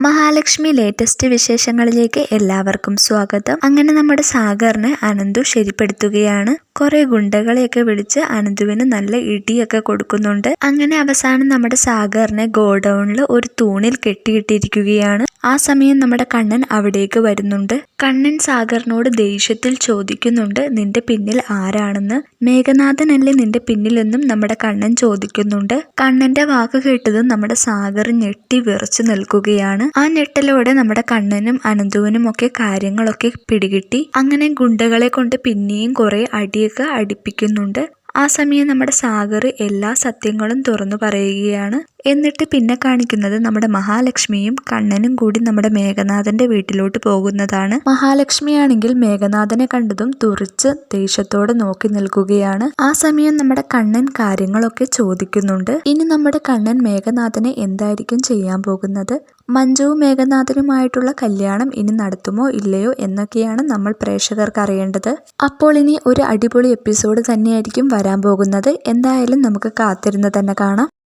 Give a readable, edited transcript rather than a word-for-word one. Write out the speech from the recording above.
Mahalakshmi latest വിശേഷങ്ങളിലേക്ക് എല്ലാവർക്കും സ്വാഗതം. അങ്ങനെ നമ്മുടെ സാഗറിനെ അനന്തു ശരിപ്പെടുത്തുകയാണ്. കുറെ ഗുണ്ടകളെയൊക്കെ വിളിച്ച് അനന്തുവിന് നല്ല ഇടിയൊക്കെ കൊടുക്കുന്നുണ്ട്. അങ്ങനെ അവസാനം നമ്മുടെ സാഗറിനെ ഗോഡൌണിൽ ഒരു തൂണിൽ കെട്ടിയിട്ടിരിക്കുകയാണ്. ആ സമയം നമ്മുടെ കണ്ണൻ അവിടേക്ക് വരുന്നുണ്ട്. കണ്ണൻ സാഗറിനോട് ദേഷ്യത്തിൽ ചോദിക്കുന്നുണ്ട്, നിന്റെ പിന്നിൽ ആരാണെന്ന്. മേഘനാഥനല്ലേ നിന്റെ പിന്നിലെന്നും നമ്മുടെ കണ്ണൻ ചോദിക്കുന്നുണ്ട്. കണ്ണന്റെ വാക്ക് കേട്ടതും നമ്മുടെ സാഗർ ഞെട്ടി വിറച്ചു നിൽക്കുകയാണ്. ആ ഞെട്ടലോടെ നമ്മുടെ കണ്ണനും അനന്തുവിനും ഒക്കെ കാര്യങ്ങളൊക്കെ പിടികിട്ടി. അങ്ങനെ ഗുണ്ടകളെ കൊണ്ട് പിന്നെയും കുറെ അടിയൊക്കെ അടിപ്പിക്കുന്നുണ്ട്. ആ സമയം നമ്മുടെ സാഗർ എല്ലാ സത്യങ്ങളും തുറന്നു പറയുകയാണ്. എന്നിട്ട് പിന്നെ കാണിക്കുന്നത് നമ്മുടെ മഹാലക്ഷ്മിയും കണ്ണനും കൂടി നമ്മുടെ മേഘനാഥന്റെ വീട്ടിലോട്ട് പോകുന്നതാണ്. മഹാലക്ഷ്മിയാണെങ്കിൽ മേഘനാഥനെ കണ്ടതും തുറിച്ച് ദേഷ്യത്തോടെ നോക്കി നിൽക്കുകയാണ്. ആ സമയം നമ്മുടെ കണ്ണൻ കാര്യങ്ങളൊക്കെ ചോദിക്കുന്നുണ്ട്. ഇനി നമ്മുടെ കണ്ണൻ മേഘനാഥനെ എന്തായിരിക്കും ചെയ്യാൻ പോകുന്നത്? മഞ്ജുവും മേഘനാഥനുമായിട്ടുള്ള കല്യാണം ഇനി നടത്തുമോ ഇല്ലയോ എന്നൊക്കെയാണ് നമ്മൾ പ്രേക്ഷകർക്ക് അറിയേണ്ടത്. അപ്പോൾ ഇനി ഒരു അടിപൊളി എപ്പിസോഡ് തന്നെയായിരിക്കും വരാൻ പോകുന്നത്. എന്തായാലും നമുക്ക് കാത്തിരുന്ന് തന്നെ കാണാം.